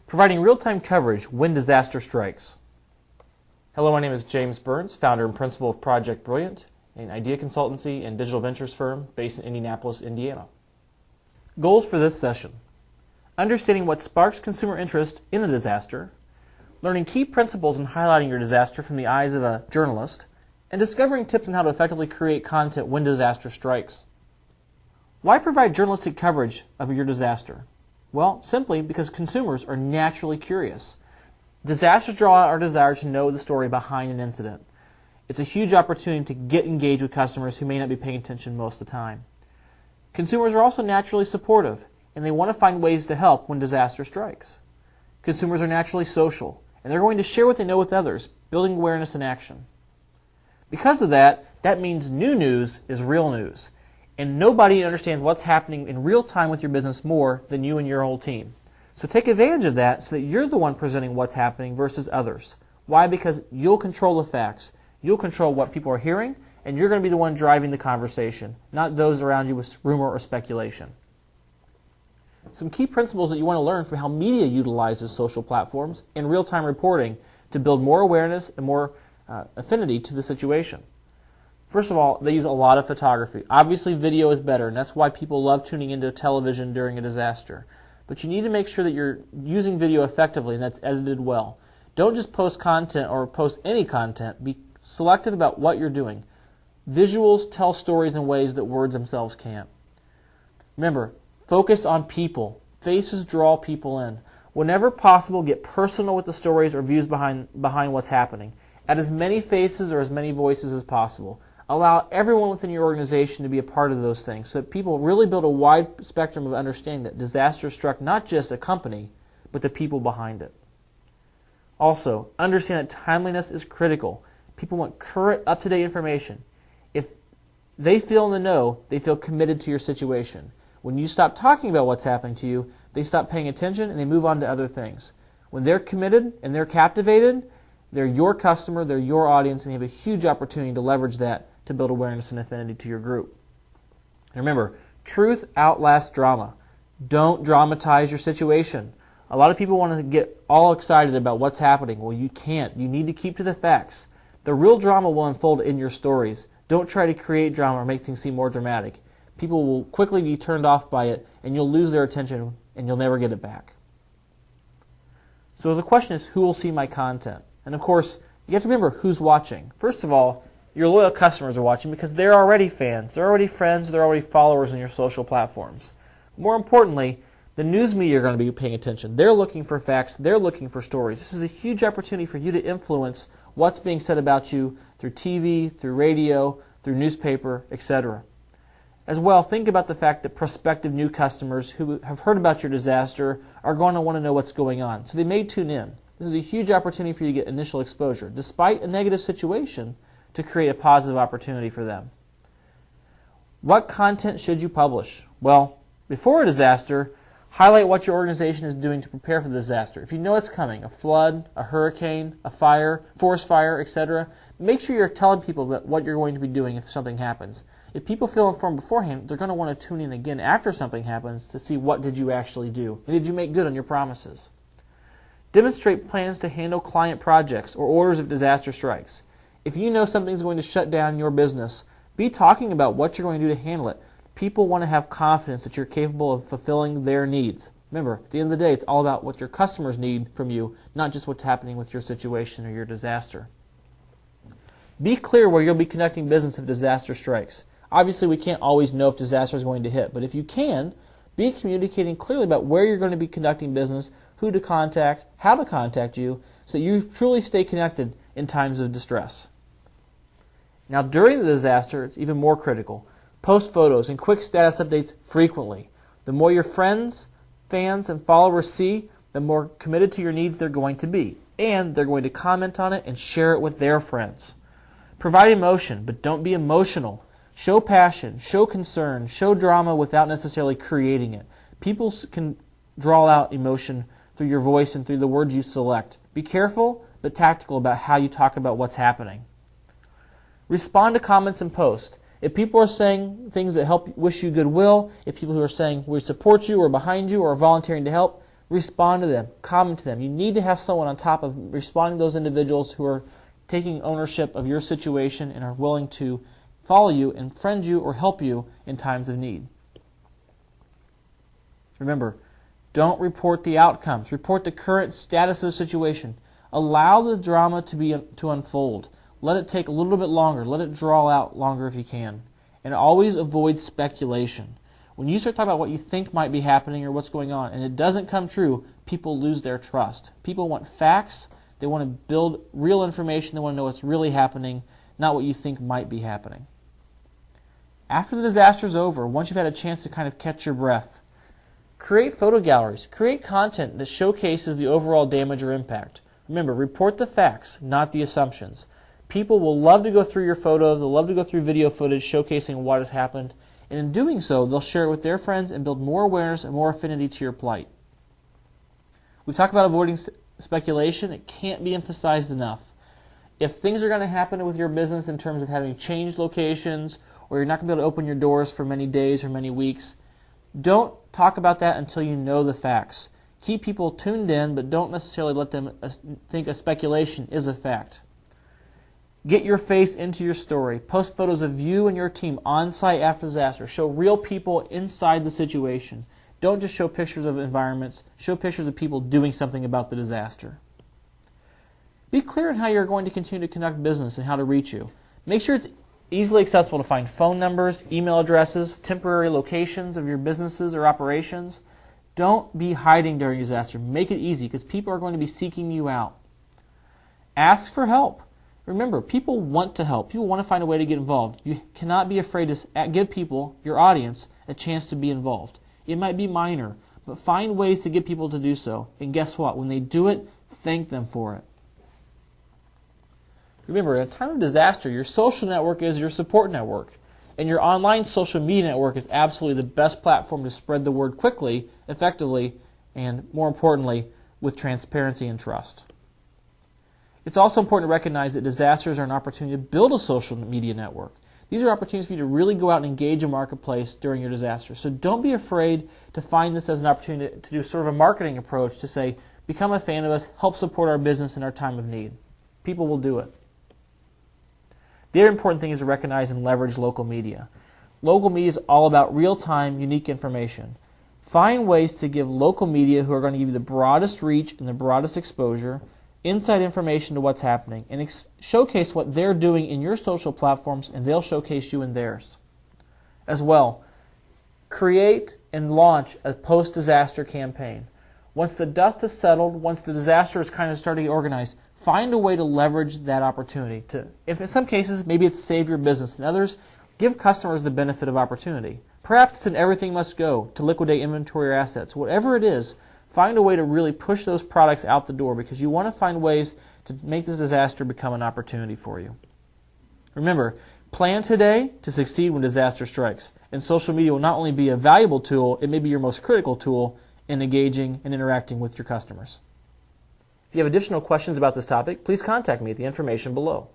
providing real-time coverage when disaster strikes. Hello, my name is James Burns, founder and principal of Project Brilliant, an idea consultancy and digital ventures firm based in Indianapolis, Indiana. Goals for this session: understanding what sparks consumer interest in a disaster, learning key principles in highlighting your disaster from the eyes of a journalist, and discovering tips on how to effectively create content when disaster strikes. Why provide journalistic coverage of your disaster? Well, simply because consumers are naturally curious. Disasters draw out our desire to know the story behind an incident. It's a huge opportunity to get engaged with customers who may not be paying attention most of the time. Consumers are also naturally supportive, and they want to find ways to help when disaster strikes. Consumers are naturally social, and they're going to share what they know with others, building awareness and action. Because of that, that means new news is real news. And nobody understands what's happening in real time with your business more than you and your whole team. So take advantage of that so that you're the one presenting what's happening versus others. Why? Because you'll control the facts. You'll control what people are hearing, and you're going to be the one driving the conversation, not those around you with rumor or speculation. Some key principles that you want to learn from how media utilizes social platforms and real-time reporting to build more awareness and more affinity to the situation. First of all, they use a lot of photography. Obviously, video is better, and that's why people love tuning into television during a disaster. But you need to make sure that you're using video effectively and that's edited well. Don't just post content or post any content. Be selective about what you're doing. Visuals tell stories in ways that words themselves can't. Remember, focus on people. Faces draw people in. Whenever possible, get personal with the stories or views behind what's happening. Add as many faces or as many voices as possible. Allow everyone within your organization to be a part of those things so that people really build a wide spectrum of understanding that disaster struck not just a company, but the people behind it. Also, understand that timeliness is critical. People want current, up-to-date information. If they feel in the know, they feel committed to your situation. When you stop talking about what's happening to you, they stop paying attention and they move on to other things. When they're committed and they're captivated, they're your customer, they're your audience, and you have a huge opportunity to leverage that to build awareness and affinity to your group. And remember, truth outlasts drama. Don't dramatize your situation. A lot of people want to get all excited about what's happening. Well, you can't. You need to keep to the facts. The real drama will unfold in your stories. Don't try to create drama or make things seem more dramatic. People will quickly be turned off by it, and you'll lose their attention, and you'll never get it back. So the question is, who will see my content? And of course, you have to remember who's watching. First of all, your loyal customers are watching because they're already fans, they're already friends, they're already followers on your social platforms. More importantly, the news media are going to be paying attention. They're looking for facts, they're looking for stories. This is a huge opportunity for you to influence what's being said about you through TV, through radio, through newspaper, etc. As well, think about the fact that prospective new customers who have heard about your disaster are going to want to know what's going on. So they may tune in. This is a huge opportunity for you to get initial exposure, despite a negative situation, to create a positive opportunity for them. What content should you publish? Well, before a disaster, highlight what your organization is doing to prepare for the disaster. If you know it's coming, a flood, a hurricane, a fire, forest fire, etc., make sure you're telling people that what you're going to be doing if something happens. If people feel informed beforehand, they're going to want to tune in again after something happens to see what did you actually do. And did you make good on your promises? Demonstrate plans to handle client projects or orders if disaster strikes. If you know something's going to shut down your business, be talking about what you're going to do to handle it. People want to have confidence that you're capable of fulfilling their needs. Remember, at the end of the day, it's all about what your customers need from you, not just what's happening with your situation or your disaster. Be clear where you'll be conducting business if disaster strikes. Obviously, we can't always know if disaster is going to hit, but if you can, be communicating clearly about where you're going to be conducting business, who to contact, how to contact you, so you truly stay connected in times of distress. Now, during the disaster, it's even more critical. Post photos and quick status updates frequently. The more your friends, fans, and followers see, the more committed to your needs they're going to be, and they're going to comment on it and share it with their friends. Provide emotion, but don't be emotional. Show passion, show concern, show drama without necessarily creating it. People can draw out emotion through your voice and through the words you select. Be careful, but tactical about how you talk about what's happening. Respond to comments and posts. If people are saying things that help wish you goodwill, if people who are saying we support you or behind you or are volunteering to help, respond to them, comment to them. You need to have someone on top of responding to those individuals who are taking ownership of your situation and are willing to follow you and friend you or help you in times of need. Remember, don't report the outcomes. Report the current status of the situation. Allow the drama to unfold. Let it take a little bit longer. Let it draw out longer if you can. And always avoid speculation. When you start talking about what you think might be happening or what's going on and it doesn't come true, people lose their trust. People want facts. They want to build real information. They want to know what's really happening, not what you think might be happening. After the disaster is over, once you've had a chance to kind of catch your breath, create photo galleries. Create content that showcases the overall damage or impact. Remember, report the facts, not the assumptions. People will love to go through your photos. They'll love to go through video footage showcasing what has happened. And in doing so, they'll share it with their friends and build more awareness and more affinity to your plight. We've talked about avoiding speculation. It can't be emphasized enough. If things are going to happen with your business in terms of having changed locations or you're not going to be able to open your doors for many days or many weeks, don't talk about that until you know the facts. Keep people tuned in, but don't necessarily let them think a speculation is a fact. Get your face into your story. Post photos of you and your team on site after disaster. Show real people inside the situation. Don't just show pictures of environments. Show pictures of people doing something about the disaster. Be clear on how you're going to continue to conduct business and how to reach you. Make sure it's easily accessible to find phone numbers, email addresses, temporary locations of your businesses or operations. Don't be hiding during disaster. Make it easy because people are going to be seeking you out. Ask for help. Remember, people want to help. People want to find a way to get involved. You cannot be afraid to give people, your audience, a chance to be involved. It might be minor, but find ways to get people to do so. And guess what? When they do it, thank them for it. Remember, at a time of disaster, your social network is your support network. And your online social media network is absolutely the best platform to spread the word quickly, effectively, and more importantly, with transparency and trust. It's also important to recognize that disasters are an opportunity to build a social media network. These are opportunities for you to really go out and engage a marketplace during your disaster. So don't be afraid to find this as an opportunity to do sort of a marketing approach to say, become a fan of us, help support our business in our time of need. People will do it. The other important thing is to recognize and leverage local media. Local media is all about real-time, unique information. Find ways to give local media who are going to give you the broadest reach and the broadest exposure inside information to what's happening and showcase what they're doing in your social platforms, and they'll showcase you in theirs. As well, create and launch a post-disaster campaign. Once the dust has settled, once the disaster is kind of starting to organize, find a way to leverage that opportunity. If in some cases, maybe it's save your business. In others, give customers the benefit of opportunity. Perhaps it's an everything must go to liquidate inventory or assets. Whatever it is, find a way to really push those products out the door because you want to find ways to make this disaster become an opportunity for you. Remember, plan today to succeed when disaster strikes. And social media will not only be a valuable tool, it may be your most critical tool in engaging and interacting with your customers. If you have additional questions about this topic, please contact me at the information below.